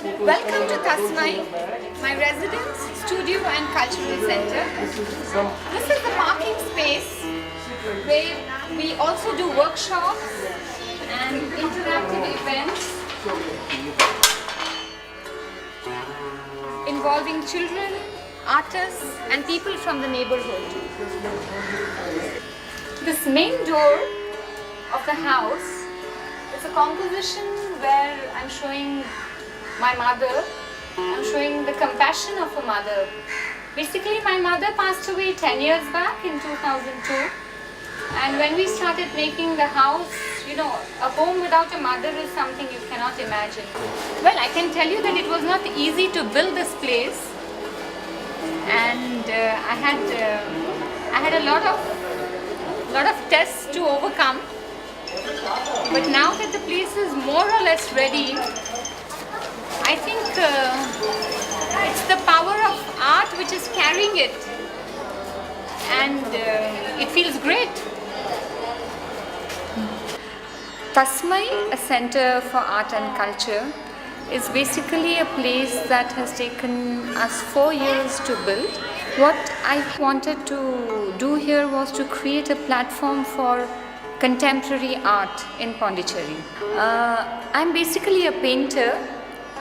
Welcome to Tasmai, my residence, studio and cultural center. This is the parking space where we also do workshops and interactive events involving children, artists and people from the neighborhood. This main door of the house is a composition where I'm showing my mother. I'm showing the compassion of a mother. Basically, my mother passed away 10 years back in 2002. And when we started making the house, a home without a mother is something you cannot imagine. Well, I can tell you that it was not easy to build this place. And I had a lot of tests to overcome. But now that the place is more or less ready, I think it's the power of art which is carrying it, and it feels great. Tasmai, a center for art and culture, is basically a place that has taken us 4 years to build. What I wanted to do here was to create a platform for contemporary art in Pondicherry. I'm basically a painter.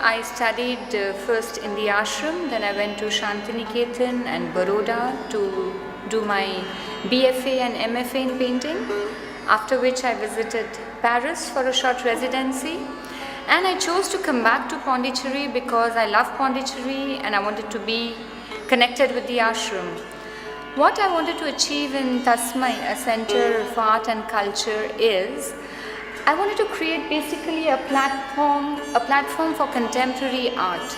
I studied first in the ashram, then I went to Shantiniketan and Baroda to do my BFA and MFA in painting, after which I visited Paris for a short residency. And I chose to come back to Pondicherry because I love Pondicherry and I wanted to be connected with the ashram. What I wanted to achieve in Tasmai, a center for art and culture, is I wanted to create basically a platform for contemporary art.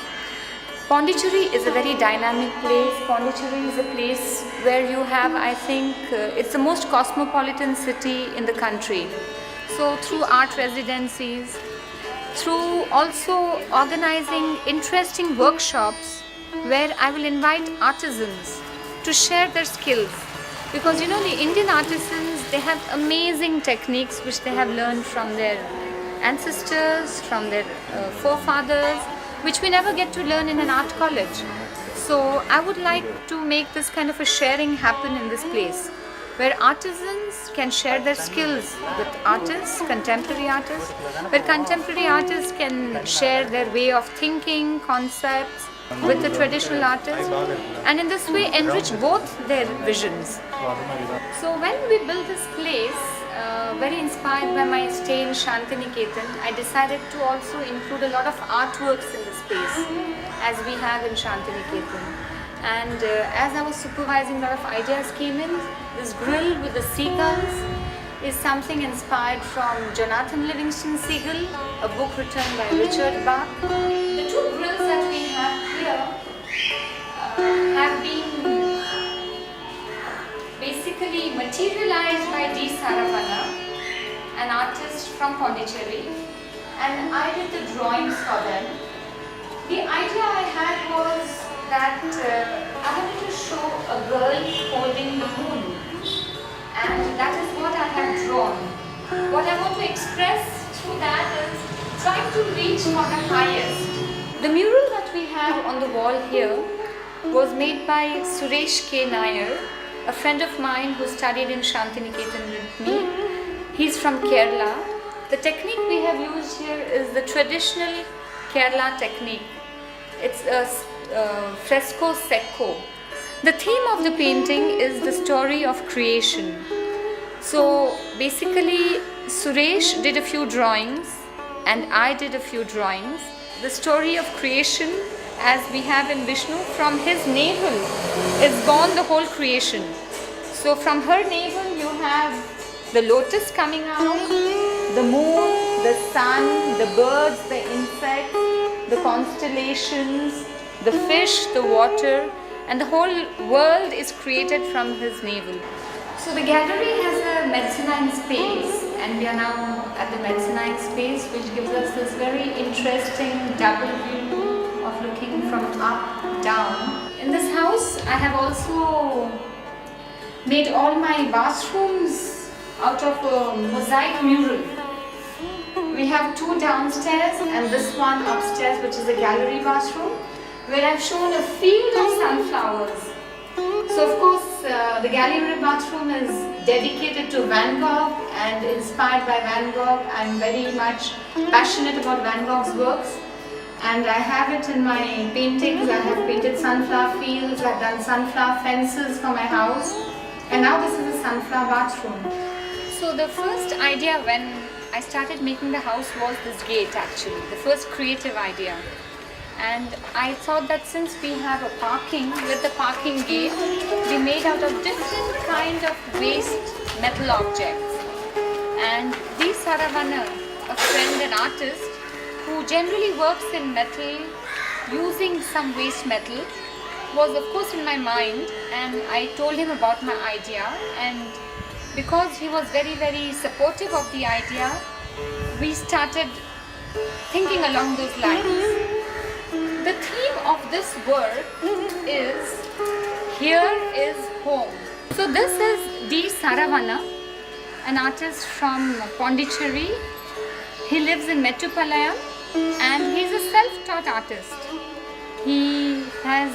Pondicherry is a very dynamic place. Pondicherry is a place where you have, I think, it's the most cosmopolitan city in the country. So through art residencies, through also organizing interesting workshops where I will invite artisans to share their skills. Because the Indian artisans, they have amazing techniques which they have learned from their ancestors, from their forefathers, which we never get to learn in an art college. So I would like to make this kind of a sharing happen in this place, where artisans can share their skills with artists, contemporary artists, where contemporary artists can share their way of thinking, concepts with the traditional artists, and in this way enrich both their visions. So when we built this place, very inspired by my stay in Shantiniketan, I decided to also include a lot of artworks in the space, as we have in Shantiniketan. And as I was supervising, a lot of ideas came in. This grill with the seagulls is something inspired from Jonathan Livingston Seagull, a book written by Richard Bach. The two grills that we have here have been basically materialized by D. Saravana, an artist from Pondicherry, and I did the drawings for them. The idea I had was that I wanted to show a girl holding the moon, and that is what I have drawn. What I want to express through that is trying to reach for the highest. The mural that we have on the wall here was made by Suresh K. Nair, a friend of mine who studied in Shantiniketan with me. He's from Kerala. The technique we have used here is the traditional Kerala technique. It's a fresco secco. The theme of the painting is the story of creation. So basically, Suresh did a few drawings and I did a few drawings. The story of creation, as we have in Vishnu, from his navel is born the whole creation. So from her navel you have the lotus coming out, the moon, the sun, the birds, the insects, the constellations, the fish, the water, and the whole world is created from his navel. So the gallery has a mezzanine space, and we are now at the mezzanine space, which gives us this very interesting double view of looking from up, down. In this house, I have also made all my bathrooms out of a mosaic mural. We have two downstairs and this one upstairs, which is a gallery bathroom, where I've shown a field of sunflowers. So of course the gallery bathroom is dedicated to Van Gogh and inspired by Van Gogh. I'm very much passionate about Van Gogh's works, and I have it in my paintings. I have painted sunflower fields, I've done sunflower fences for my house, and now this is a sunflower bathroom. So the first idea when I started making the house was this gate, actually, the first creative idea. And I thought that since we have a parking, with the parking gate, we made out of different kind of waste metal objects. And D. Saravana, a friend and artist who generally works in metal using some waste metal, was of course in my mind, and I told him about my idea, and because he was very supportive of the idea, we started thinking along those lines. The theme of this work is Here is Home. So this is D. Saravana, an artist from Pondicherry. He lives in Mettupalayam and he's a self-taught artist. He has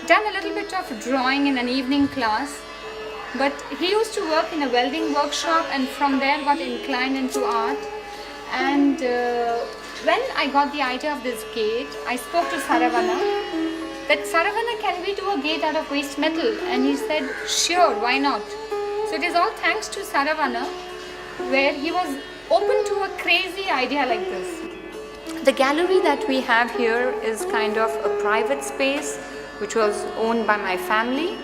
done a little bit of drawing in an evening class, but he used to work in a welding workshop and from there got inclined into art. And when I got the idea of this gate, I spoke to Saravana that Saravana, can we do a gate out of waste metal? And he said, sure, why not? So it is all thanks to Saravana, where he was open to a crazy idea like this. The gallery that we have here is kind of a private space which was owned by my family,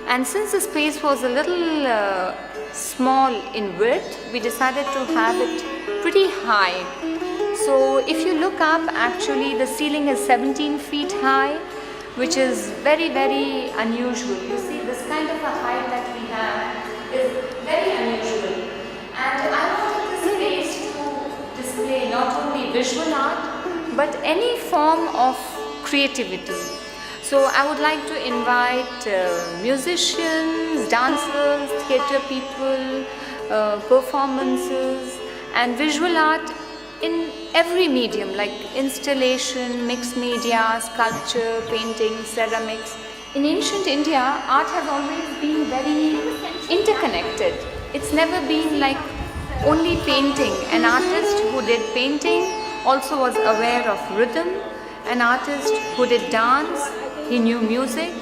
and since the space was a little small in width, we decided to have it pretty high. So if you look up, actually the ceiling is 17 feet high, which is very unusual. You see, this kind of a height that we have is very unusual. And I wanted this space to display not only visual art, but any form of creativity. So I would like to invite musicians, dancers, theatre people, performances and visual art in every medium, like installation, mixed media, sculpture, painting, ceramics. In ancient India, art has always been very interconnected. It's never been like only painting. An artist who did painting also was aware of rhythm. An artist who did dance, he knew music.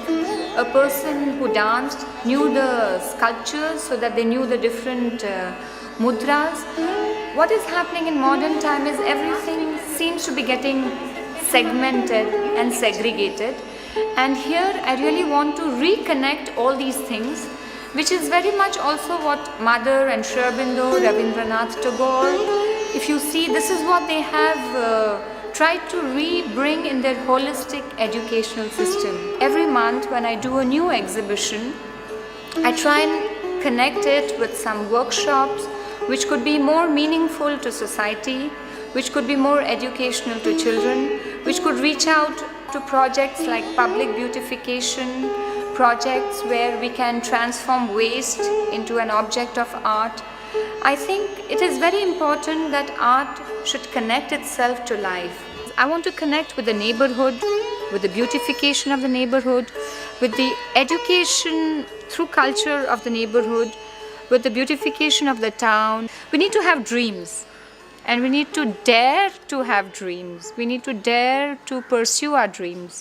A person who danced knew the sculptures so that they knew the different mudras. What is happening in modern time is everything seems to be getting segmented and segregated, and here I really want to reconnect all these things, which is very much also what Mother and Sri Aurobindo, Rabindranath Tagore, if you see, this is what they have tried to re-bring in their holistic educational system. Every month when I do a new exhibition, I try and connect it with some workshops which could be more meaningful to society, which could be more educational to children, which could reach out to projects like public beautification, projects where we can transform waste into an object of art. I think it is very important that art should connect itself to life. I want to connect with the neighborhood, with the beautification of the neighborhood, with the education through culture of the neighborhood, with the beautification of the town. We need to have dreams, and we need to dare to have dreams. We need to dare to pursue our dreams.